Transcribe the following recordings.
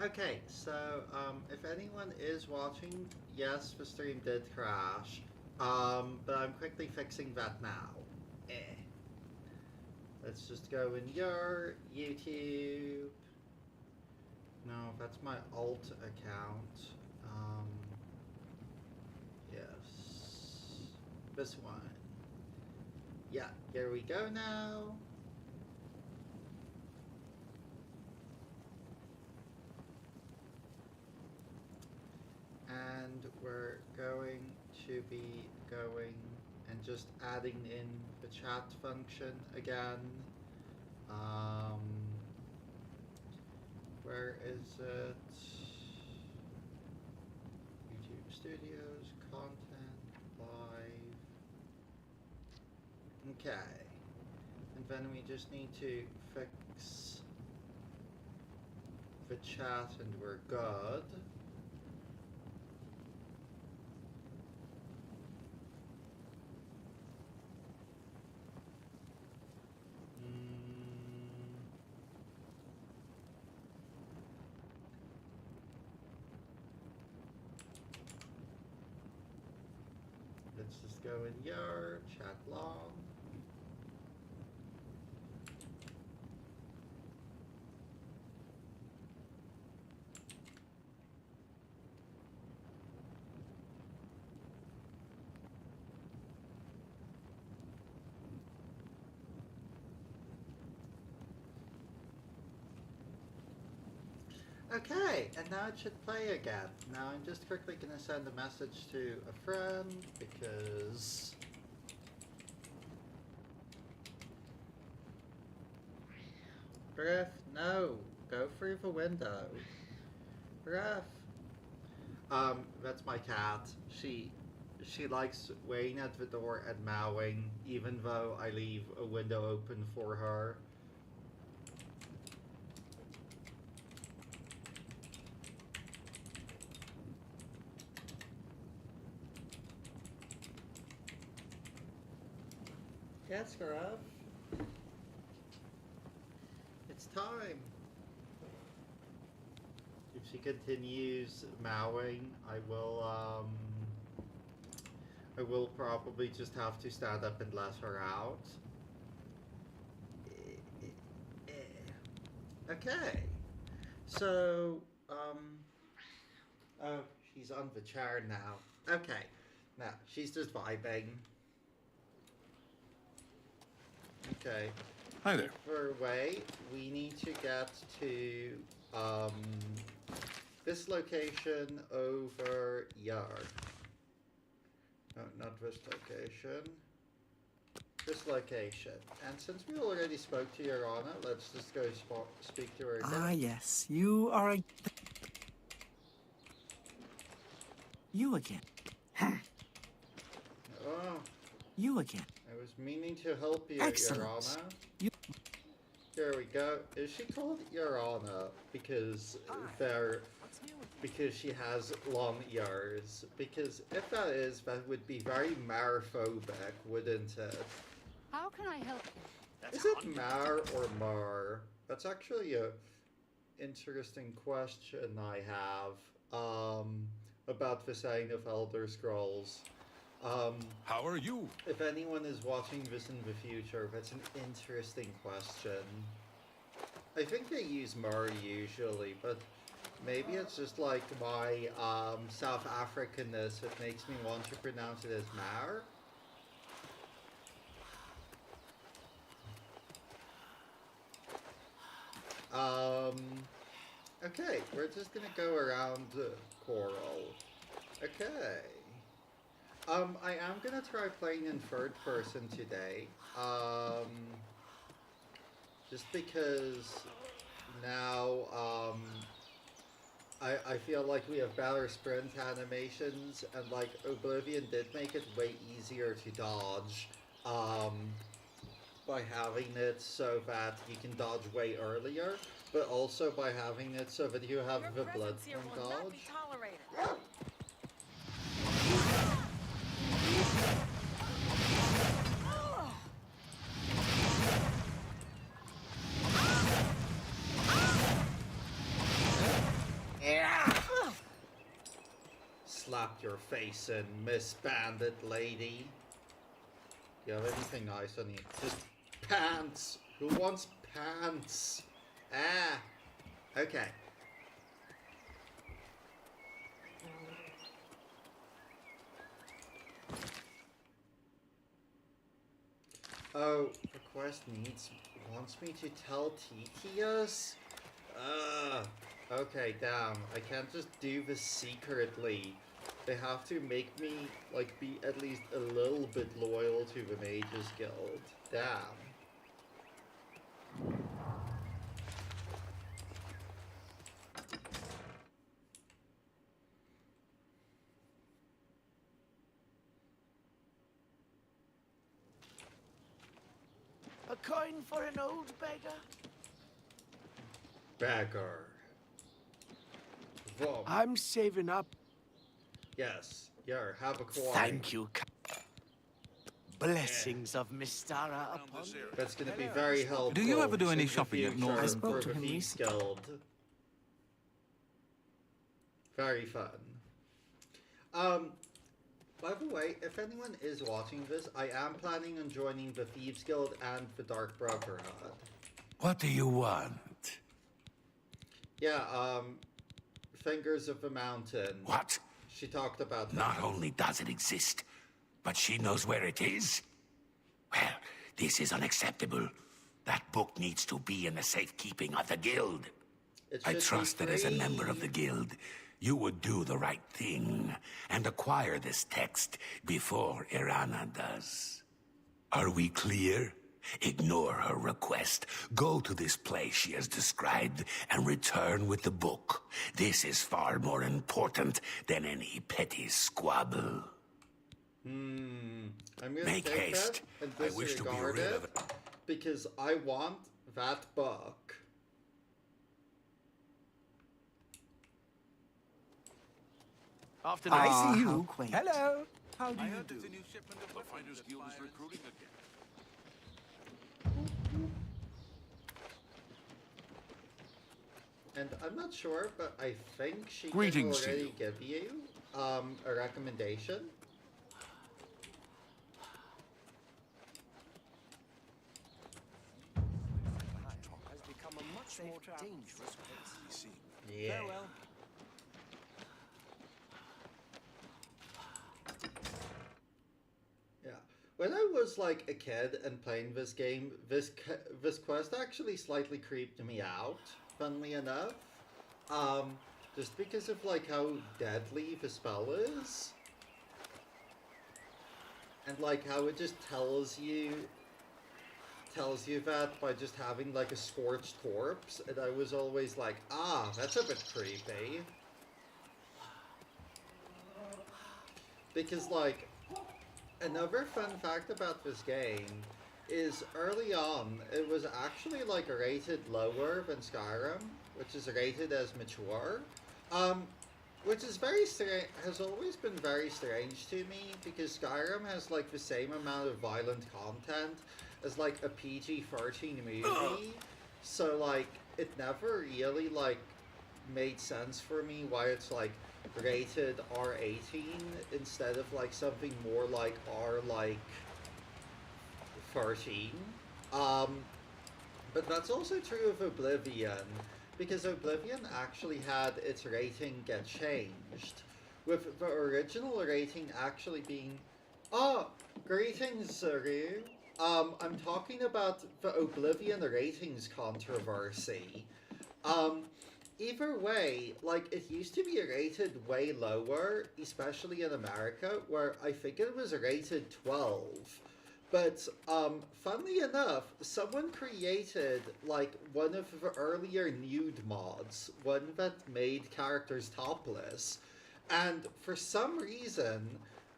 Okay, so if anyone is watching, yes, the stream did crash. But I'm quickly fixing that now. Eh. Let's just go in your YouTube. No, that's my alt account. Yes. This one. Yeah, here we go now. And we're going to be going and just adding in the chat function again. Where is it? YouTube Studios, content, live. Okay. And then we just need to fix the chat and we're good. Let's just go in your chat log. Okay, and now it should play again. Now I'm just quickly going to send a message to a friend because... Griff, no! Go through the window. Griff! That's my cat. She likes waiting at the door and meowing, even though I leave a window open for her. Yes, Griff. It's time. If she continues meowing, I will probably just have to stand up and let her out. Okay. So, oh, she's on the chair now. Okay. Now, she's just vibing. Okay. Hi there. For way, we need to get to this location over yard. No, not this location. This location. And since we already spoke to Yorana, let's just go speak to her again. Ah, yes. You are a... You again. Oh. You again. I was meaning to help you, Excellent. Yorana. You... There we go. Is she called Yorana because because she has long ears? Because if that is, that would be very marphobic, wouldn't it? How can I help you? Is it Mar or Mar? That's actually a interesting question I have about the saying of Elder Scrolls. How are you? If anyone is watching this in the future, that's an interesting question. I think they use Mar usually, but maybe it's just like my South Africanness that makes me want to pronounce it as Mar. Okay, we're just gonna go around Coral. Okay. I am gonna try playing in third person today. Just because now, I feel like we have better sprint animations, and like Oblivion did make it way easier to dodge, by having it so that you can dodge way earlier, but also by having it so that you have the blood from dodge. slap your face in, Miss Bandit Lady. Do you have anything nice on you? Just pants! Who wants pants? Ah! Okay. Oh, request wants me to tell Titius? Okay, damn. I can't just do this secretly. They have to make me, like, be at least a little bit loyal to the Mages Guild. Damn. A coin for an old beggar? Beggar. Vom. I'm saving up. Yes. Here, have a coin. Thank you. Blessings of Mystara upon you. That's gonna be very helpful. Do you ever do any in the shopping at future Northern? I spoke for to the him Thieves recently. Guild. Very fun. By the way, if anyone is watching this, I am planning on joining the Thieves Guild and the Dark Brotherhood. What do you want? Yeah, Fingers of the Mountain. What? She talked about that. Not only does it exist, but she knows where it is? Well, this is unacceptable. That book needs to be in the safekeeping of the guild. It I should be trust that as a member of free. the guild, you would do the right thing and acquire this text before Irana does. Are we clear? Ignore her request. Go to this place she has described and return with the book. This is far more important than any petty squabble. I'm gonna Make take haste. that and I wish to be disregard rid it of it. because I want that book. Afternoon. I I see you. Quaint. Hello. How do I you heard do? there's a new shipment of the Fighters Guild is recruiting again. And I'm not sure, but I think she Greetings to can already you. give you a recommendation. Has become a much more dangerous place. Yeah. Farewell. Yeah. When I was like a kid and playing this game, this quest actually slightly creeped me out. Funnily enough, just because of like how deadly the spell is, and like how it just tells you that by just having like a scorched corpse, and I was always like, ah, that's a bit creepy. Because like, another fun fact about this game is early on, it was actually like rated lower than Skyrim, which is rated as mature. Which is very strange, has always been very strange to me, because Skyrim has like the same amount of violent content as like a PG-13 movie. So like, it never really like made sense for me why it's like rated R18 instead of like something more like R like 13. But that's also true of Oblivion, because Oblivion actually had its rating get changed, with the original rating actually being, oh, greetings, Zuru. I'm talking about the Oblivion ratings controversy. Either way, like, it used to be rated way lower, especially in America, where I think it was rated 12. But, funnily enough, someone created, like, one of the earlier nude mods, one that made characters topless, and for some reason,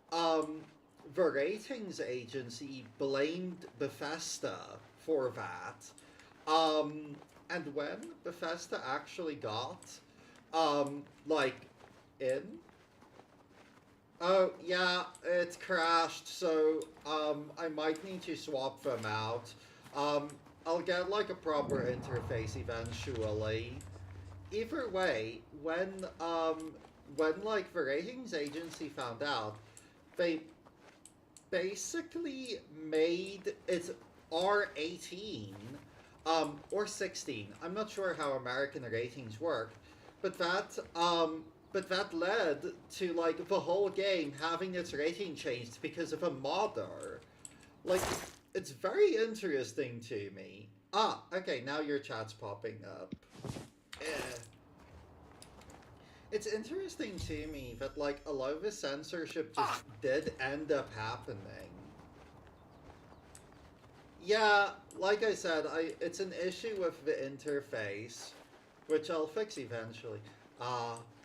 the ratings agency blamed Bethesda for that. And when Bethesda actually got, like, in... Oh, yeah, it's crashed, so, I might need to swap them out. I'll get, like, a proper interface eventually. Either way, when when like the ratings agency found out, they basically made it R18, or 16. I'm not sure how American ratings work, but that led to like the whole game having its rating changed because of a modder. Like, it's very interesting to me. Ah, okay, now your chat's popping up. It's interesting to me that like a lot of the censorship just did end up happening. Yeah, like I said, it's an issue with the interface, which I'll fix eventually.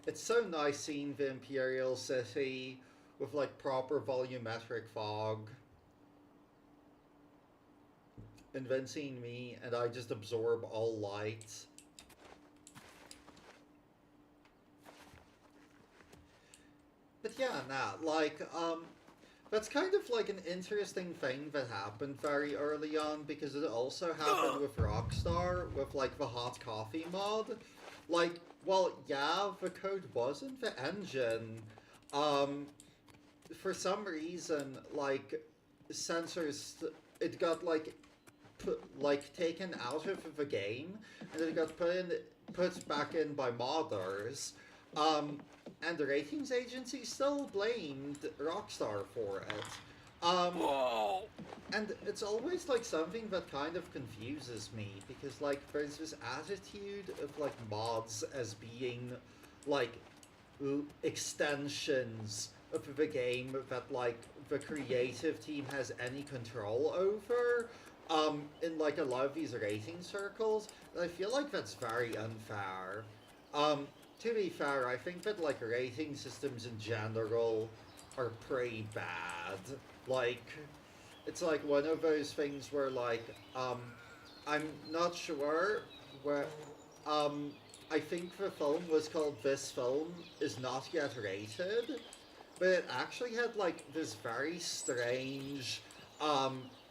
It's so nice seeing the Imperial City with like proper volumetric fog. And then seeing me, and I just absorb all light. But yeah, that's kind of like an interesting thing that happened very early on, because it also happened with Rockstar, with like the hot coffee mod. Like, well, yeah, the code was in the engine. For some reason, like, it got taken out of the game, and it got put back in by modders. And the ratings agency still blamed Rockstar for it. And it's always like something that kind of confuses me, because like there's this attitude of like mods as being like extensions of the game that like the creative team has any control over. In like a lot of these rating circles, and I feel like that's very unfair. To be fair, I think that like rating systems in general are pretty bad. Like, it's like one of those things where like, I'm not sure where, I think the film was called This Film Is Not Yet Rated, but it actually had like this very strange,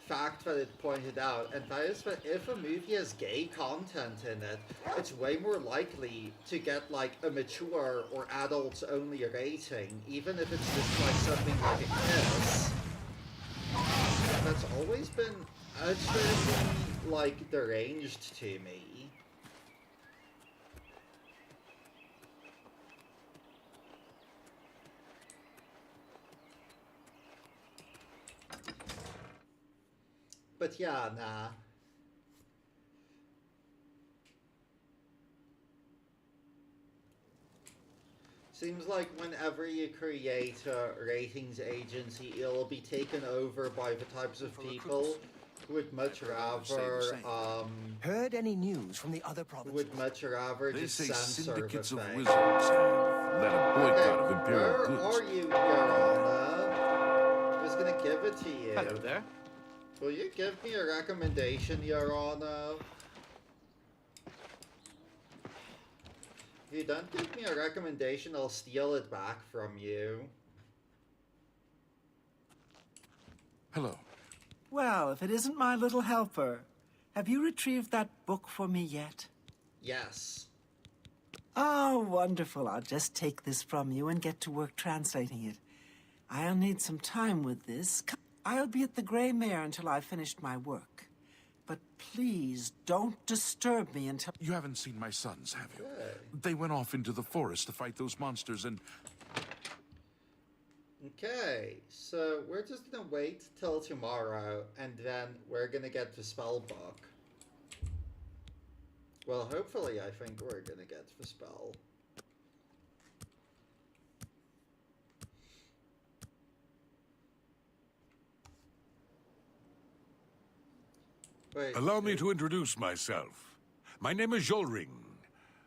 fact that it pointed out, and that is that if a movie has gay content in it, it's way more likely to get like a mature or adults only rating, even if it's just like something like a kiss. That's always been utterly like deranged to me. But yeah, nah. Seems like whenever you create a ratings agency, it'll be taken over by the types of people who would much rather, Heard any news from the other provinces? would much rather They just say censor the syndicates of thing. wizards have led a boycott of Imperial Where goods. are you, Your Honor? I was gonna give it to you. Hello there. Will you give me a recommendation, Your Honor? If you don't give me a recommendation, I'll steal it back from you. Hello. Well, if it isn't my little helper, have you retrieved that book for me yet? Yes. Oh, wonderful. I'll just take this from you and get to work translating it. I'll need some time with this. I'll be at the Grey Mare until I've finished my work. But please, don't disturb me until... You haven't seen my sons, have you? Good. They went off into the forest to fight those monsters and... Okay, so we're just gonna wait till tomorrow, and then we're gonna get the spell book. Well, hopefully I think we're gonna get the spell. Wait, Allow me to introduce myself. My name is Jolring.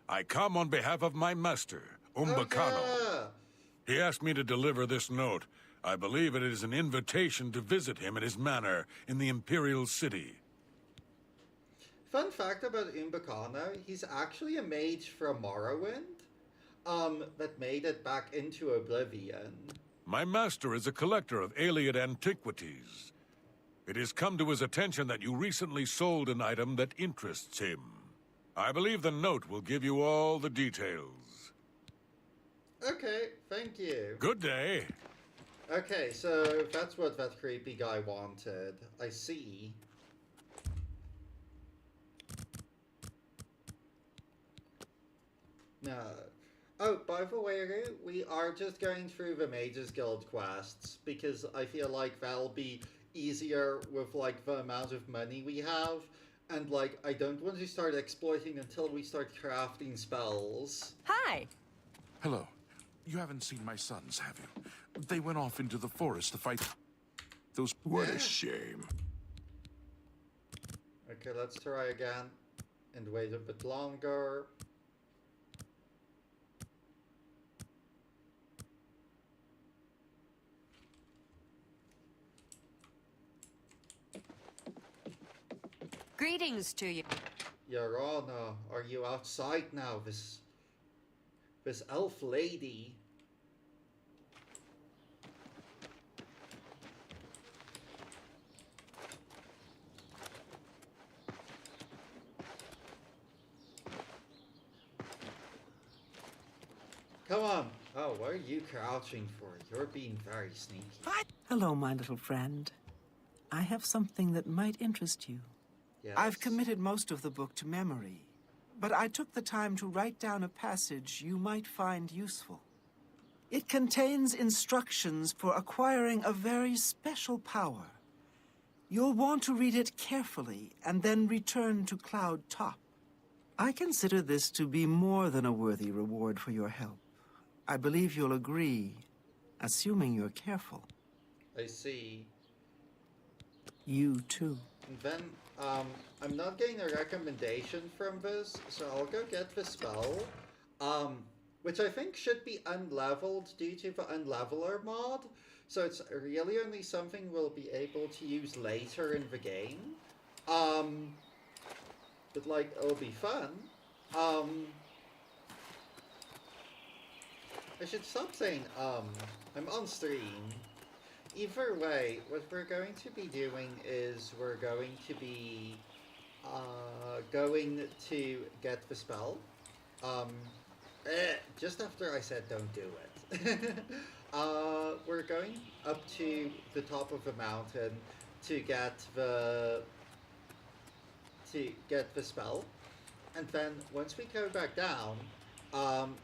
I come on behalf of my master, Umbacano. yeah. He asked me to deliver this note. I believe it is an invitation to visit him at his manor in the Imperial City. Fun fact about Umbacano, he's actually a mage from Morrowind, that made it back into Oblivion. My master is a collector of alien antiquities. It has come to his attention that you recently sold an item that interests him. I believe the note will give you all the details. Okay, thank you. Good day. Okay, so that's what that creepy guy wanted. I see. No. Oh, by the way, we are just going through the Mages Guild quests because I feel like that'll be easier with like the amount of money we have, and like I don't want to start exploiting until we start crafting spells. Hi. Hello. You haven't seen my sons, have you? They went off into the forest to fight those... What Yeah. a shame. Okay, let's try again and wait a bit longer. Greetings to you. Your Honor, are you outside now? This elf lady. Come on. Oh, what are you crouching for? You're being very sneaky. Hello, my little friend. I have something that might interest you. Yes. I've committed most of the book to memory, but I took the time to write down a passage you might find useful. It contains instructions for acquiring a very special power. You'll want to read it carefully and then return to Cloud Top. I consider this to be more than a worthy reward for your help. I believe you'll agree, assuming you're careful. I see. You too. And then, I'm not getting a recommendation from this, so I'll go get the spell. Which I think should be unleveled due to the unleveler mod. So it's really only something we'll be able to use later in the game. But like, it'll be fun. I should stop saying, I'm on stream. Either way, what we're going to be doing is we're going to be, going to get the spell. Just after I said don't do it. We're going up to the top of the mountain to get the spell, and then once we go back down,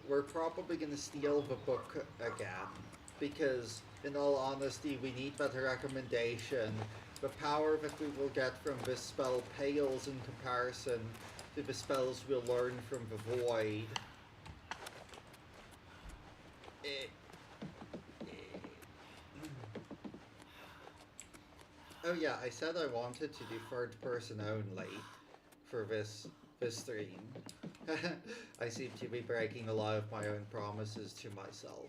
we're probably gonna steal the book again, because in all honesty we need better recommendation. The power that we will get from this spell pales in comparison to the spells we'll learn from the void. Oh yeah, I said I wanted to do third person only for this stream. I seem to be breaking a lot of my own promises to myself.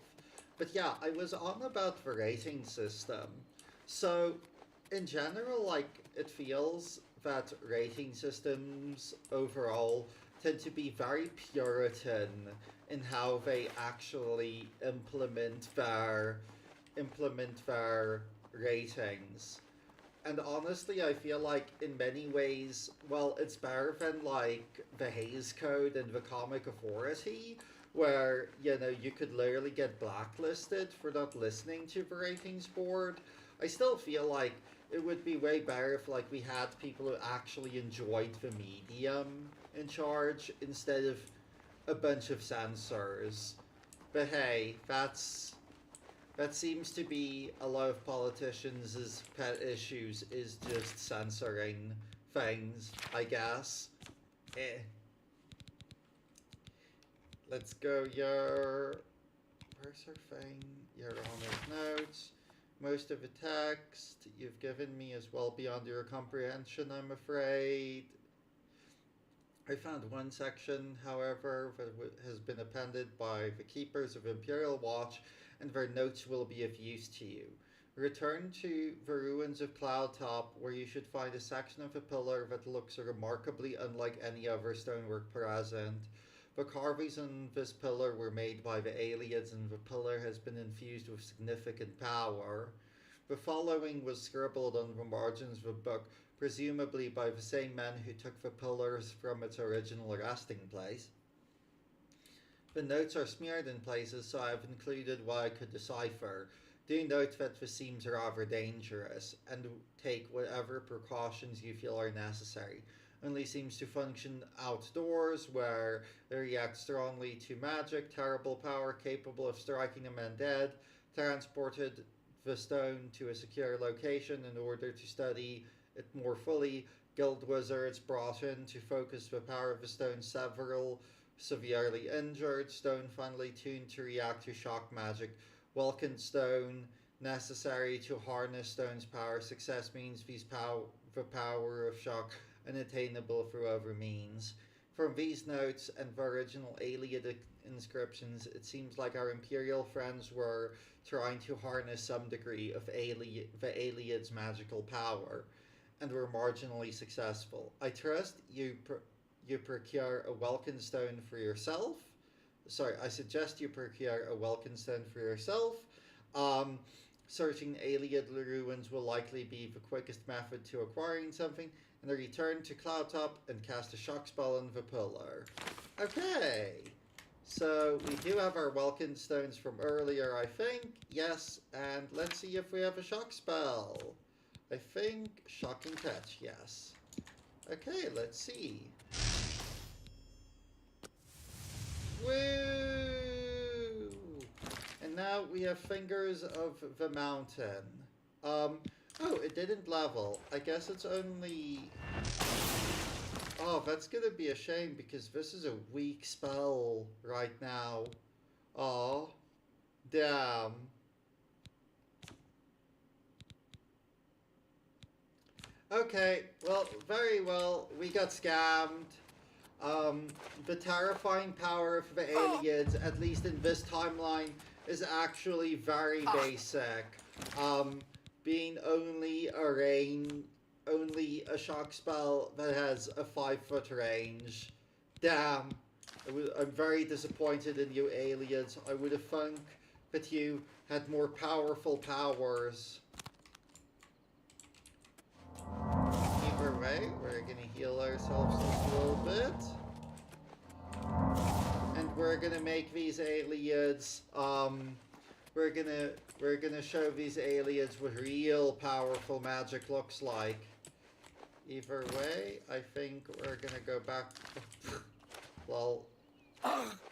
But yeah, I was on about the rating system. So, in general, like, it feels that rating systems overall tend to be very Puritan in how they actually implement their ratings. And honestly, I feel like in many ways, well, it's better than like the Hays Code and the Comic Authority, where, you know, you could literally get blacklisted for not listening to the ratings board. I still feel like it would be way better if like we had people who actually enjoyed the medium in charge instead of a bunch of censors. But hey, that seems to be a lot of politicians' pet issues, is just censoring things, I guess. Let's go where's her thing? Your Honor's notes. Most of the text you've given me is well beyond your comprehension, I'm afraid. I found one section, however, that has been appended by the keepers of Imperial Watch, and their notes will be of use to you. Return to the ruins of Cloud Top, where you should find a section of a pillar that looks remarkably unlike any other stonework present. The carvings on this pillar were made by the aliens, and the pillar has been infused with significant power. The following was scribbled on the margins of the book, presumably by the same men who took the pillars from its original resting place. The notes are smeared in places, so I've included what I could decipher. Do note that this seems rather dangerous, and take whatever precautions you feel are necessary. Only seems to function outdoors, where they react strongly to magic, terrible power capable of striking a man dead. Transported the stone to a secure location in order to study it more fully. Guild wizards brought in to focus the power of the stone. Several severely injured. Stone finely tuned to react to shock magic. Vulcan stone necessary to harness stone's power. Success means the power of shock unattainable through other means. From these notes and the original Iliad inscriptions, it seems like our Imperial friends were trying to harness some degree of the Iliad's magical power, and were marginally successful. I trust you procure a Welkin stone for yourself. Sorry, I suggest you procure a Welkin stone for yourself. Searching Iliad ruins will likely be the quickest method to acquiring something, and then return to Cloudtop and cast a shock spell on the pillar. Okay, so we do have our Welkin stones from earlier, I think. Yes, and let's see if we have a shock spell. I think shocking touch, yes. Okay, let's see. Woo! And now we have Fingers of the Mountain. Oh, it didn't level. I guess it's only... Oh, that's gonna be a shame because this is a weak spell right now. Oh, damn. Okay, well, very well. We got scammed. The terrifying power of the Iliads, at least in this timeline, is actually very basic. Being only a shock spell that has a 5-foot range. Damn. I'm very disappointed in you, Iliads. I would have thunk that you had more powerful powers. Either way, we're gonna heal ourselves just a little bit. And we're gonna make these Iliads, we're gonna show these Iliads what real powerful magic looks like. Either way, I think we're gonna go back, well,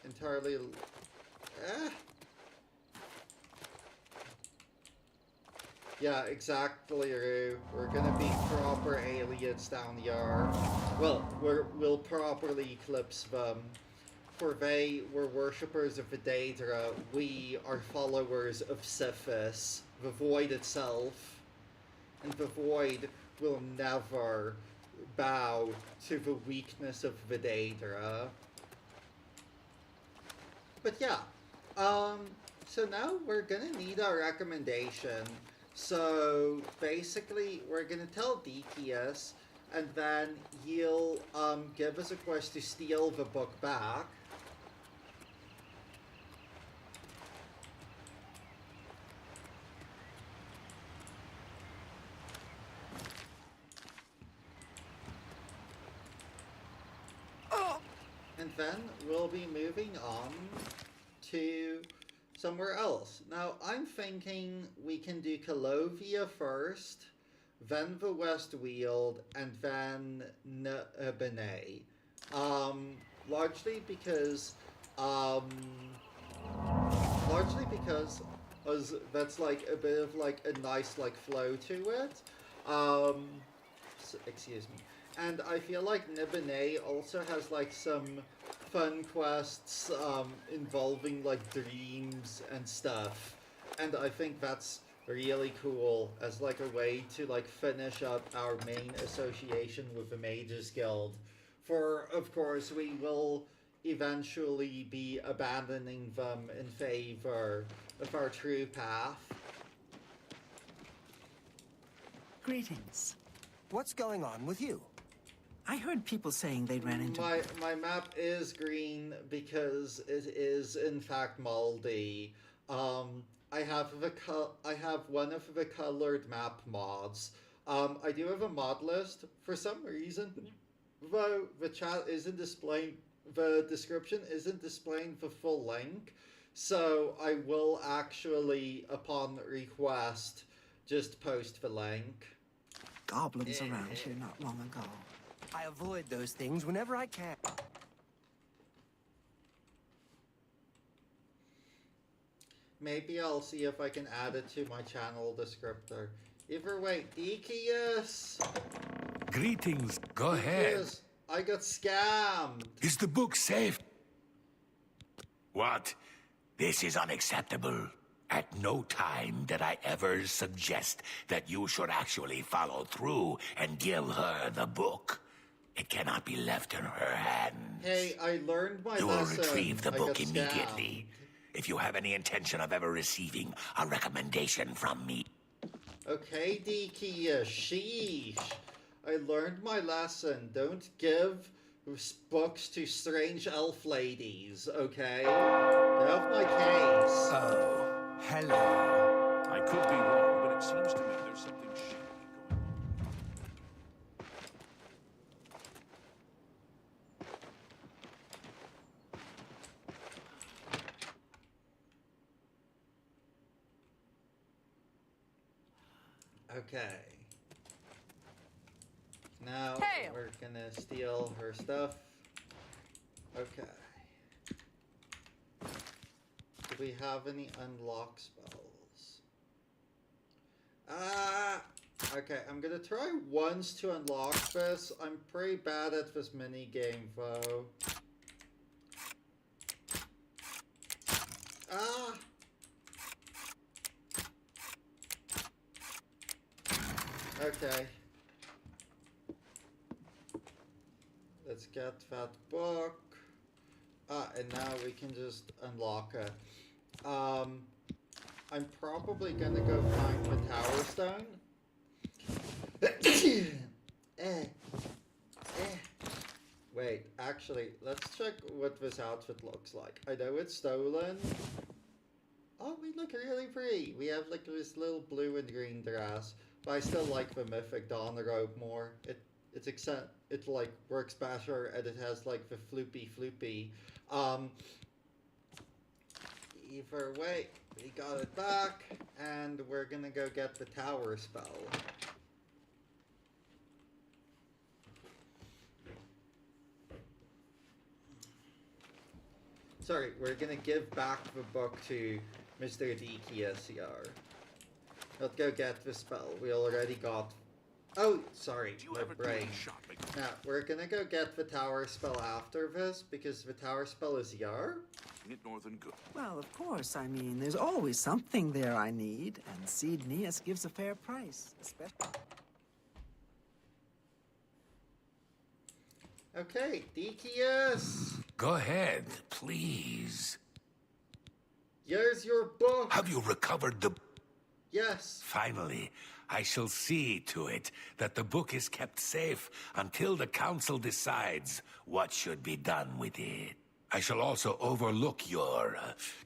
entirely, Yeah, exactly, Rue. We're gonna be proper aliens down here. Well, we'll properly eclipse them. For they were worshippers of the Daedra, we are followers of Sithis, the Void itself. And the Void will never bow to the weakness of the Daedra. But yeah, so now we're gonna need our recommendation. So basically, we're gonna tell Dekius, and then he'll give us a quest to steal the book back. And then we'll be moving on to somewhere else. Now, I'm thinking we can do Calovia first, then the West Weald, and then Benet. Largely because that's like a bit of like a nice like flow to it. Excuse me. And I feel like Nibene also has like some fun quests involving like dreams and stuff. And I think that's really cool as like a way to like finish up our main association with the Mages Guild. For of course we will eventually be abandoning them in favor of our true path. Greetings. What's going on with you? I heard people saying they ran into... My map is green because it is in fact moldy. I have one of the colored map mods. I do have a mod list for some reason, though the chat isn't displaying the description isn't displaying the full link, so I will actually, upon request, just post the link. Goblins around here not long ago. I avoid those things whenever I can. Maybe I'll see if I can add it to my channel descriptor. Either way, Dekius! Greetings. Go ahead. Dekius, I got scammed! Is the book safe? What? This is unacceptable. At no time did I ever suggest that you should actually follow through and give her the book. It cannot be left in her hands. Hey, I learned my You will lesson. retrieve the I book got scammed. immediately. If you have any intention of ever receiving a recommendation from me. Okay, Dekius, sheesh. I learned my lesson. Don't give books to strange elf ladies, okay? Get off my case. Oh, hello. I could be wrong, but it seems to me there's something shady going on. Okay. Now Hail. we're gonna steal her stuff. Okay. Do we have any unlock spells? Okay, I'm gonna try once to unlock this. I'm pretty bad at this mini game though. Ah! Okay. Let's get that book. And now we can just unlock it. I'm probably gonna go find the Tower Stone. Wait, actually, let's check what this outfit looks like. I know it's stolen. Oh, we look really pretty. We have like this little blue and green dress. But I still like the Mythic Dawn robe more. It like works better and it has like the floopy. Either way, we got it back and we're gonna go get the tower spell. Sorry, we're gonna give back the book to Mr. Dekius here. Let's go get the spell. We already got... Oh, sorry, Do you my ever do brain. any shopping? Now, we're gonna go get the tower spell after this, because the tower spell is Yar. It northern good. Well, of course. I mean, there's always something there I need, and Seed Neas gives a fair price, especially... Okay, Dekius! Go ahead, please. Here's your book! Have you recovered the... Yes! Finally, I shall see to it that the book is kept safe until the council decides what should be done with it. I shall also overlook your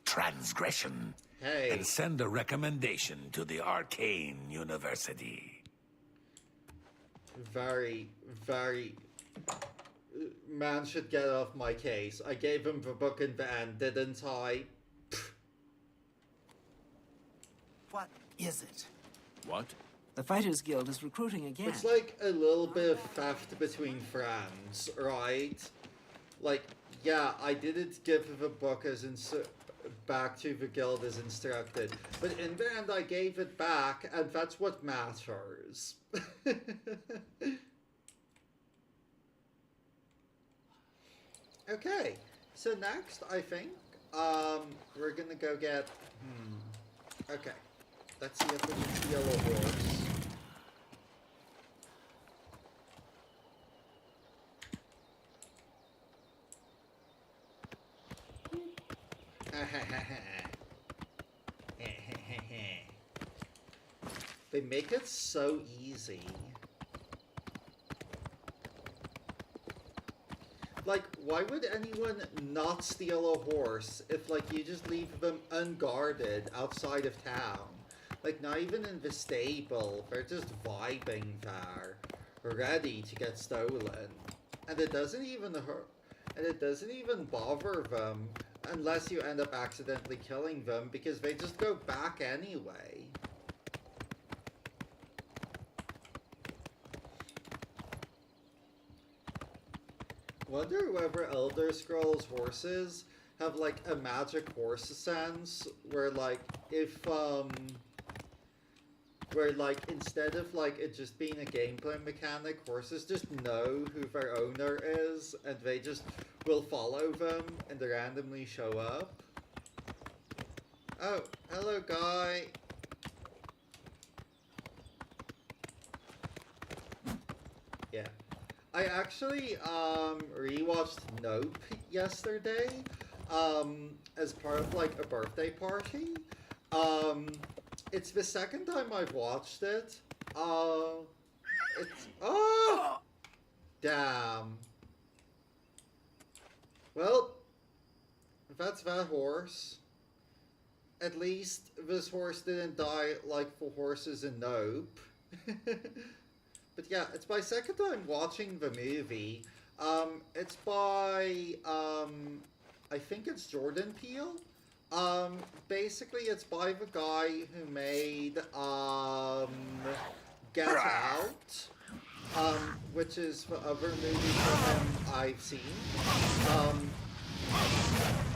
transgression Hey. and send a recommendation to the Arcane University. Very... Man should get off my case. I gave him the book in the end, didn't I? What is it? What? The Fighters Guild is recruiting again. It's like a little bit of theft between friends, right? Like, yeah, I didn't give the book as back to the guild as instructed, but in the end I gave it back, and that's what matters. Okay, so next I think we're gonna go get. Okay, let's see if we can steal a horse. They make it so easy. Like, why would anyone not steal a horse if, like, you just leave them unguarded outside of town? Like, not even in the stable, they're just vibing there, ready to get stolen. And it doesn't even hurt. And it doesn't even bother them unless you end up accidentally killing them, because they just go back anyway. Wonder whether Elder Scrolls horses have like a magic horse sense where like if where like instead of like it just being a gameplay mechanic, horses just know who their owner is and they just will follow them and they randomly show up. Oh, hello guy. Yeah. I actually rewatched Nope yesterday as part of like a birthday party. It's the second time I've watched it. It's damn. Well, that's that horse. At least this horse didn't die like the horses in Nope. But yeah, it's my second time watching the movie. It's by, I think it's Jordan Peele. Basically it's by the guy who made, Get Out, which is the other movie from him I've seen.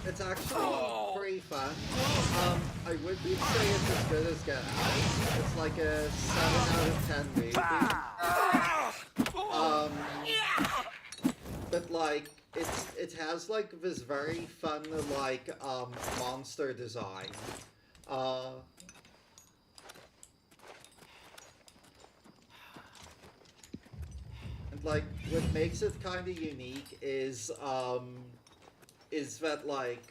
It's actually pretty fun. I wouldn't say it's as good as Get Out. It's like a 7 out of 10 movie. But like, it has like this very fun like monster design. And like, what makes it kind of unique is that like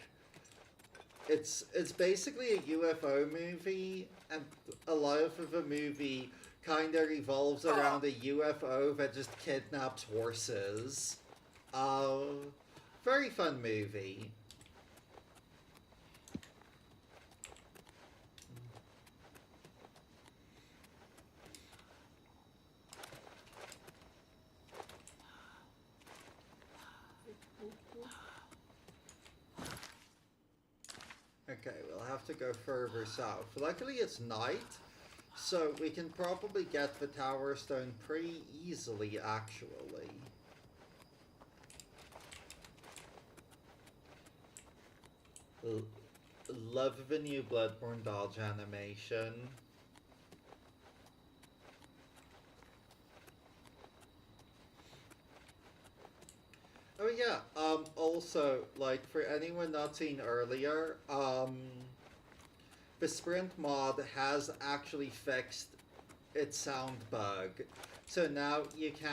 it's basically a UFO movie, and a lot of the movie kind of revolves around a UFO that just kidnaps horses. Very fun movie. Okay, we'll have to go further south. Luckily it's night, so we can probably get the Tower Stone pretty easily, actually. Love the new Bloodborne dodge animation. Oh yeah, also, like, for anyone not seen earlier, the Sprint mod has actually fixed its sound bug. So now you can